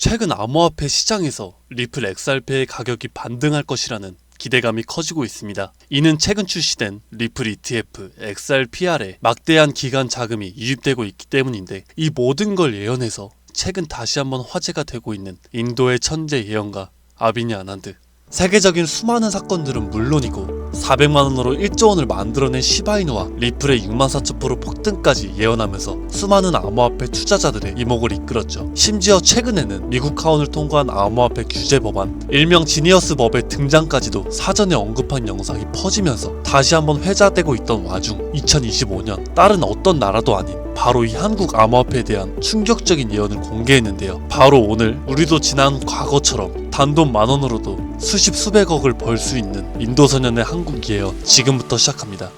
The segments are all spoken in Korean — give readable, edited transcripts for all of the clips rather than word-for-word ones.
최근 암호화폐 시장에서 리플 XRP의 가격이 반등할 것이라는 기대감이 커지고 있습니다. 이는 최근 출시된 리플 ETF XRPR에 막대한 기관 자금이 유입되고 있기 때문인데, 이 모든 걸 예언해서 최근 다시 한번 화제가 되고 있는 인도의 천재 예언가 아비니 아난드. 세계적인 수많은 사건들은 물론이고 400만원으로 1조원을 만들어낸 시바이누와 리플의 64,000% 폭등까지 예언하면서 수많은 암호화폐 투자자들의 이목을 이끌었죠. 심지어 최근에는 미국 하원을 통과한 암호화폐 규제 법안, 일명 지니어스 법의 등장까지도 사전에 언급한 영상이 퍼지면서 다시 한번 회자되고 있던 와중, 2025년 다른 어떤 나라도 아닌 바로 이 한국 암호화폐에 대한 충격적인 예언을 공개했는데요. 바로 오늘 우리도 지난 과거처럼 단돈 10,000원으로도 수십 수백억을 벌 수 있는 인도 소년의 한국 예언, 지금부터 시작합니다.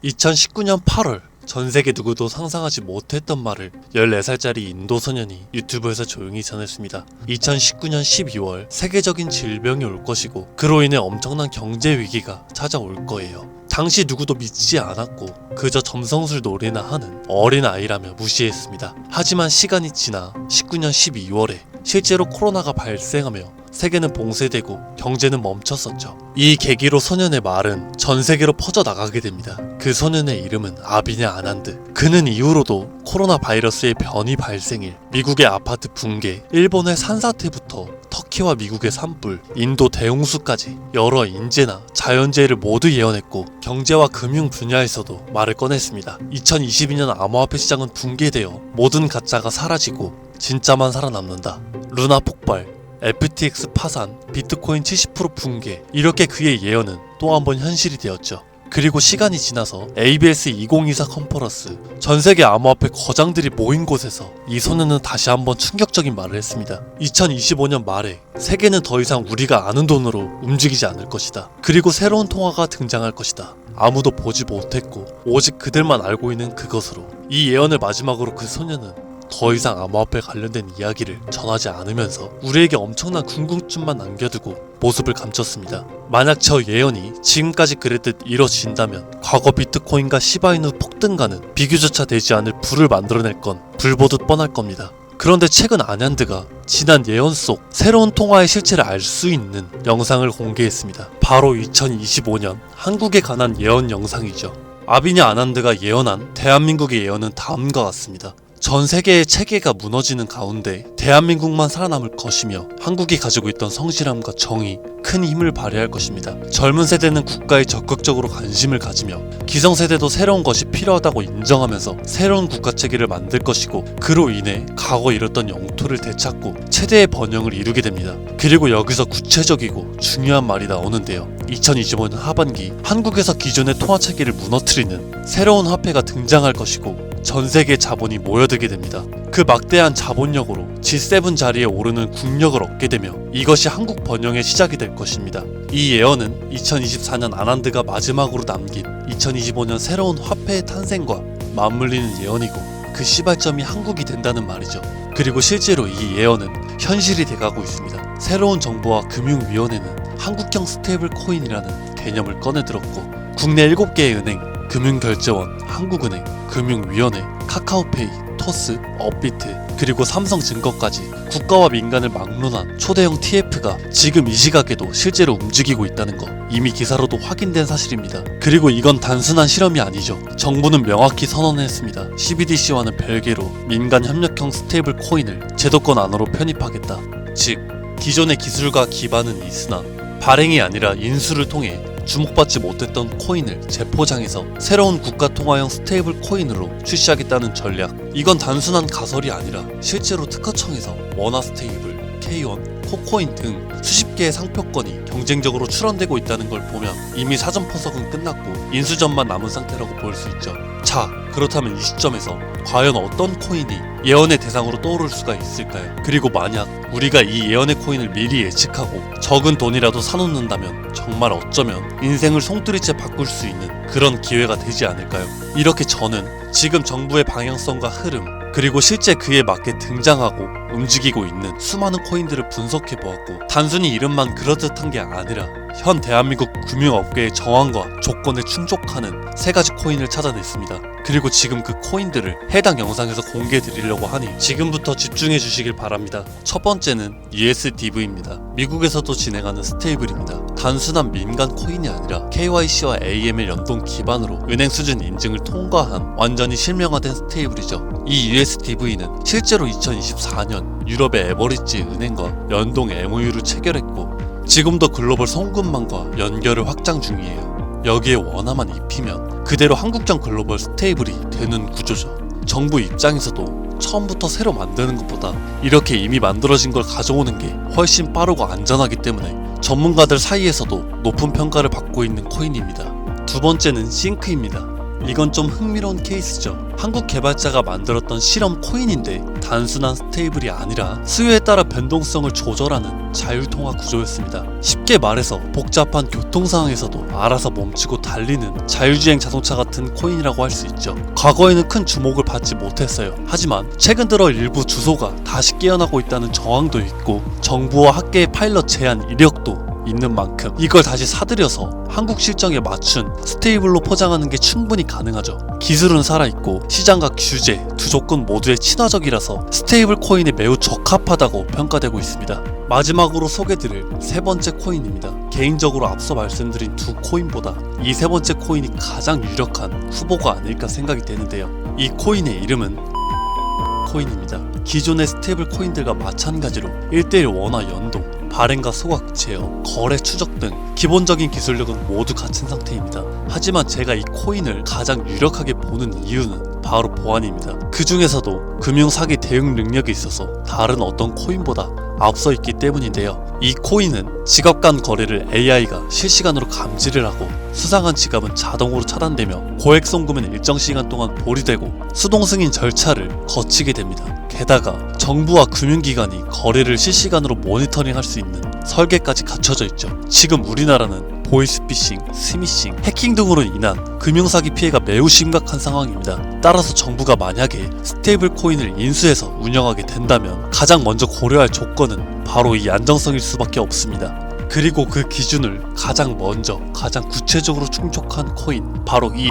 2019년 8월 전세계 누구도 상상하지 못했던 말을 14살짜리 인도 소년이 유튜브에서 조용히 전했습니다. 2019년 12월 세계적인 질병이 올 것이고 그로 인해 엄청난 경제 위기가 찾아올 거예요. 당시 누구도 믿지 않았고 그저 점성술 놀이나 하는 어린아이라며 무시했습니다. 하지만 시간이 지나 19년 12월에 실제로 코로나가 발생하며 세계는 봉쇄되고 경제는 멈췄었죠. 이 계기로 소년의 말은 전 세계로 퍼져나가게 됩니다. 그 소년의 이름은 아비니 아난드. 그는 이후로도 코로나 바이러스의 변이 발생일, 미국의 아파트 붕괴, 일본의 산사태부터 터키와 미국의 산불, 인도 대홍수까지 여러 인재나 자연재해를 모두 예언했고 경제와 금융 분야에서도 말을 꺼냈습니다. 2022년 암호화폐 시장은 붕괴되어 모든 가짜가 사라지고 진짜만 살아남는다. 루나 폭발, FTX 파산, 비트코인 70% 붕괴, 이렇게 그의 예언은 또 한 번 현실이 되었죠. 그리고 시간이 지나서 ABS 2024 컨퍼런스, 전세계 암호화폐 거장들이 모인 곳에서 이 소년은 다시 한번 충격적인 말을 했습니다. 2025년 말에 세계는 더 이상 우리가 아는 돈으로 움직이지 않을 것이다. 그리고 새로운 통화가 등장할 것이다. 아무도 보지 못했고 오직 그들만 알고 있는 그것으로. 이 예언을 마지막으로 그 소년은 더 이상 암호화폐 관련된 이야기를 전하지 않으면서 우리에게 엄청난 궁금증만 남겨두고 모습을 감췄습니다. 만약 저 예언이 지금까지 그랬듯 이뤄진다면 과거 비트코인과 시바이누 폭등가는 비교조차 되지 않을 부를 만들어낼 건 불보듯 뻔할 겁니다. 그런데 최근 아난드가 지난 예언 속 새로운 통화의 실체를 알 수 있는 영상을 공개했습니다. 바로 2025년 한국에 관한 예언 영상이죠. 아비니 아난드가 예언한 대한민국의 예언은 다음과 같습니다. 전 세계의 체계가 무너지는 가운데 대한민국만 살아남을 것이며 한국이 가지고 있던 성실함과 정의, 큰 힘을 발휘할 것입니다. 젊은 세대는 국가에 적극적으로 관심을 가지며 기성세대도 새로운 것이 필요하다고 인정하면서 새로운 국가체계를 만들 것이고 그로 인해 과거 잃었던 영토를 되찾고 최대의 번영을 이루게 됩니다. 그리고 여기서 구체적이고 중요한 말이 나오는데요. 2025년 하반기 한국에서 기존의 통화체계를 무너뜨리는 새로운 화폐가 등장할 것이고 전세계 자본이 모여들게 됩니다. 그 막대한 자본력으로 G7 자리에 오르는 국력을 얻게 되며 이것이 한국 번영의 시작이 될 것입니다. 이 예언은 2024년 아난드가 마지막으로 남긴 2025년 새로운 화폐의 탄생과 맞물리는 예언이고 그 시발점이 한국이 된다는 말이죠. 그리고 실제로 이 예언은 현실이 돼가고 있습니다. 새로운 정부와 금융위원회는 한국형 스테이블 코인이라는 개념을 꺼내들었고 국내 7개의 은행, 금융결제원, 한국은행, 금융위원회, 카카오페이, 토스, 업비트, 그리고 삼성증거까지 국가와 민간을 막론한 초대형 TF가 지금 이 시각에도 실제로 움직이고 있다는 거 이미 기사로도 확인된 사실입니다. 그리고 이건 단순한 실험이 아니죠. 정부는 명확히 선언했습니다. CBDC와는 별개로 민간 협력형 스테이블 코인을 제도권 안으로 편입하겠다. 즉 기존의 기술과 기반은 있으나 발행이 아니라 인수를 통해 주목받지 못했던 코인을 재포장해서 새로운 국가통화형 스테이블 코인으로 출시하겠다는 전략. 이건 단순한 가설이 아니라 실제로 특허청에서 원화스테이블, K1, 코코인 등 수십 개의 상표권이 경쟁적으로 출원되고 있다는 걸 보면 이미 사전 포석은 끝났고 인수전만 남은 상태라고 볼 수 있죠. 자, 그렇다면 이 시점에서 과연 어떤 코인이 예언의 대상으로 떠오를 수가 있을까요? 그리고 만약 우리가 이 예언의 코인을 미리 예측하고 적은 돈이라도 사놓는다면 정말 어쩌면 인생을 송두리째 바꿀 수 있는 그런 기회가 되지 않을까요? 이렇게 저는 지금 정부의 방향성과 흐름, 그리고 실제 그에 맞게 등장하고 움직이고 있는 수많은 코인들을 분석해 보았고, 단순히 이름만 그럴듯한 게 아니라 현 대한민국 금융업계의 정황과 조건에 충족하는 3가지 코인을 찾아냈습니다. 그리고 지금 그 코인들을 해당 영상에서 공개해 드리려고 하니 지금부터 집중해 주시길 바랍니다. 첫 번째는 USDV입니다. 미국에서도 진행하는 스테이블입니다. 단순한 민간 코인이 아니라 KYC와 AML 연동 기반으로 은행 수준 인증을 통과한 완전히 실명화된 스테이블이죠. 이 USDV는 실제로 2024년 유럽의 에버리지 은행과 연동 MOU를 체결했고, 지금도 글로벌 송금망과 연결을 확장 중이에요. 여기에 원화만 입히면 그대로 한국형 글로벌 스테이블이 되는 구조죠. 정부 입장에서도 처음부터 새로 만드는 것보다 이렇게 이미 만들어진 걸 가져오는 게 훨씬 빠르고 안전하기 때문에 전문가들 사이에서도 높은 평가를 받고 있는 코인입니다. 두 번째는 싱크입니다. 이건 좀 흥미로운 케이스죠. 한국 개발자가 만들었던 실험 코인인데 단순한 스테이블이 아니라 수요에 따라 변동성을 조절하는 자율통화 구조였습니다. 쉽게 말해서 복잡한 교통 상황에서도 알아서 멈추고 달리는 자율주행 자동차 같은 코인이라고 할 수 있죠. 과거에는 큰 주목을 받지 못했어요. 하지만 최근 들어 일부 주소가 다시 깨어나고 있다는 정황도 있고, 정부와 학계의 파일럿 제한 이력도 있는 만큼 이걸 다시 사들여서 한국 실정에 맞춘 스테이블로 포장하는 게 충분히 가능하죠. 기술은 살아있고 시장과 규제 두 조건 모두에 친화적이라서 스테이블 코인에 매우 적합하다고 평가되고 있습니다. 마지막으로 소개드릴 3번째 코인입니다. 개인적으로 앞서 말씀드린 두 코인보다 이 3번째 코인이 가장 유력한 후보가 아닐까 생각이 되는데요. 이 코인의 이름은 코인입니다. 기존의 스테이블 코인들과 마찬가지로 1:1 원화 연동, 발행과 소각, 제어, 거래 추적 등 기본적인 기술력은 모두 갖춘 상태입니다. 하지만 제가 이 코인을 가장 유력하게 보는 이유는 바로 보안입니다. 그 중에서도 금융사기 대응 능력이 있어서 다른 어떤 코인보다 앞서 있기 때문인데요. 이 코인은 지갑 간 거래를 AI가 실시간으로 감지를 하고 수상한 지갑은 자동으로 차단되며 고액 송금은 일정 시간 동안 보류되고 수동 승인 절차를 거치게 됩니다. 게다가 정부와 금융기관이 거래를 실시간으로 모니터링할 수 있는 설계까지 갖춰져 있죠. 지금 우리나라는 보이스피싱, 스미싱, 해킹 등으로 인한 금융사기 피해가 매우 심각한 상황입니다. 따라서 정부가 만약에 스테이블 코인을 인수해서 운영하게 된다면 가장 먼저 고려할 조건은 바로 이 안정성일 수밖에 없습니다. 그리고 그 기준을 가장 먼저, 가장 구체적으로 충족한 코인, 바로 이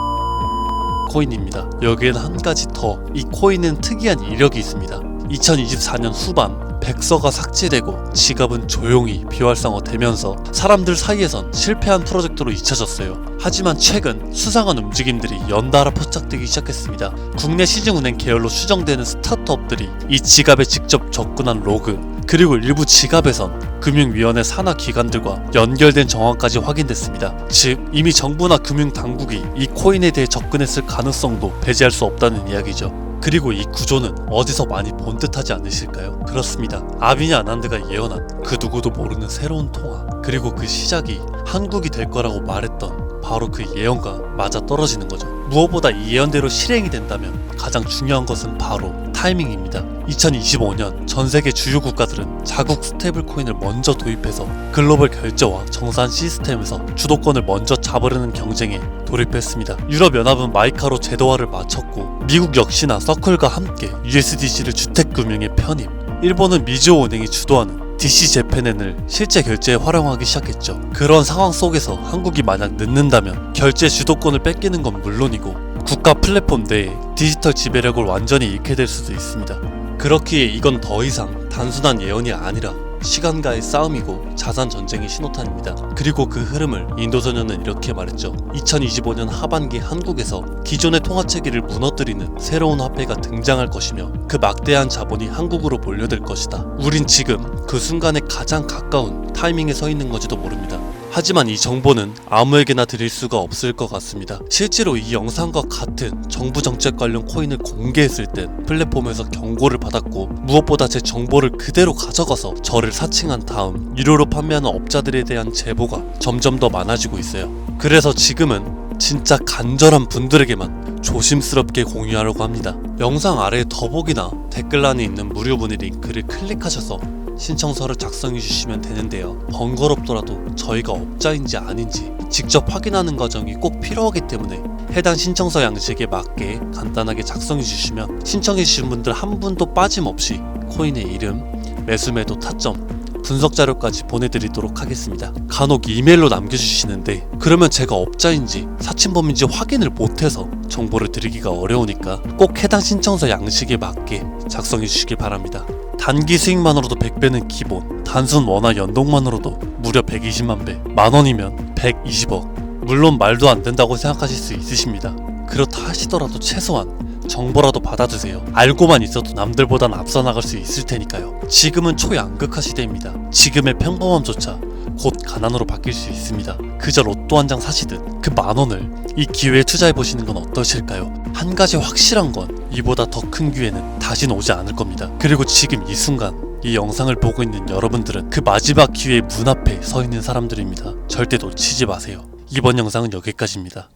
코인입니다. 여기에는 한 가지 더, 이 코인은 특이한 이력이 있습니다. 2024년 후반 백서가 삭제되고 지갑은 조용히 비활성화되면서 사람들 사이에선 실패한 프로젝트로 잊혀졌어요. 하지만 최근 수상한 움직임들이 연달아 포착되기 시작했습니다. 국내 시중은행 계열로 추정되는 스타트업들이 이 지갑에 직접 접근한 로그, 그리고 일부 지갑에선 금융위원회 산하 기관들과 연결된 정황까지 확인됐습니다. 즉 이미 정부나 금융당국이 이 코인에 대해 접근했을 가능성도 배제할 수 없다는 이야기죠. 그리고 이 구조는 어디서 많이 본 듯하지 않으실까요? 그렇습니다. 아비냐 아난드가 예언한 그 누구도 모르는 새로운 통화, 그리고 그 시작이 한국이 될 거라고 말했던 바로 그 예언과 맞아떨어지는 거죠. 무엇보다 이 예언대로 실행이 된다면 가장 중요한 것은 바로 타이밍입니다. 2025년 전 세계 주요 국가들은 자국 스테이블 코인을 먼저 도입해서 글로벌 결제와 정산 시스템에서 주도권을 먼저 잡으려는 경쟁에 돌입했습니다. 유럽연합은 마이카로 제도화를 마쳤고, 미국 역시나 서클과 함께 USDC를 주택금융에 편입, 일본은 미즈호 은행이 주도하는 DC재팬엔을 실제 결제에 활용하기 시작했죠. 그런 상황 속에서 한국이 만약 늦는다면 결제 주도권을 뺏기는 건 물론이고 국가 플랫폼 내에 디지털 지배력을 완전히 잃게 될 수도 있습니다. 그렇기에 이건 더 이상 단순한 예언이 아니라 시간과의 싸움이고 자산 전쟁의 신호탄입니다. 그리고 그 흐름을 인도소년은 이렇게 말했죠. 2025년 하반기 한국에서 기존의 통화체계를 무너뜨리는 새로운 화폐가 등장할 것이며 그 막대한 자본이 한국으로 몰려들 것이다. 우린 지금 그 순간에 가장 가까운 타이밍에 서 있는 건지도 모릅니다. 하지만 이 정보는 아무에게나 드릴 수가 없을 것 같습니다. 실제로 이 영상과 같은 정부 정책 관련 코인을 공개했을 땐 플랫폼에서 경고를 받았고, 무엇보다 제 정보를 그대로 가져가서 저를 사칭한 다음 유료로 판매하는 업자들에 대한 제보가 점점 더 많아지고 있어요. 그래서 지금은 진짜 간절한 분들에게만 조심스럽게 공유하려고 합니다. 영상 아래에 더보기나 댓글란에 있는 무료문의 링크를 클릭하셔서 신청서를 작성해 주시면 되는데요. 번거롭더라도 저희가 업자인지 아닌지 직접 확인하는 과정이 꼭 필요하기 때문에 해당 신청서 양식에 맞게 간단하게 작성해 주시면 신청해 주신 분들 한 분도 빠짐없이 코인의 이름, 매수매도 타점, 분석 자료까지 보내드리도록 하겠습니다. 간혹 이메일로 남겨주시는데 그러면 제가 업자인지 사칭범인지 확인을 못해서 정보를 드리기가 어려우니까 꼭 해당 신청서 양식에 맞게 작성해 주시길 바랍니다. 단기 수익만으로도 100배는 기본, 단순 원화 연동만으로도 무려 120만 배, 만원이면 120억. 물론 말도 안 된다고 생각하실 수 있으십니다. 그렇다 하시더라도 최소한 정보라도 받아두세요. 알고만 있어도 남들보단 앞서 나갈 수 있을 테니까요. 지금은 초양극화 시대입니다. 지금의 평범함조차 곧 가난으로 바뀔 수 있습니다. 그저 로또 한 장 사시듯 그 만원을 이 기회에 투자해보시는 건 어떠실까요? 한 가지 확실한 건 이보다 더 큰 기회는 다신 오지 않을 겁니다. 그리고 지금 이 순간 이 영상을 보고 있는 여러분들은 그 마지막 기회의 문 앞에 서 있는 사람들입니다. 절대 놓치지 마세요. 이번 영상은 여기까지입니다.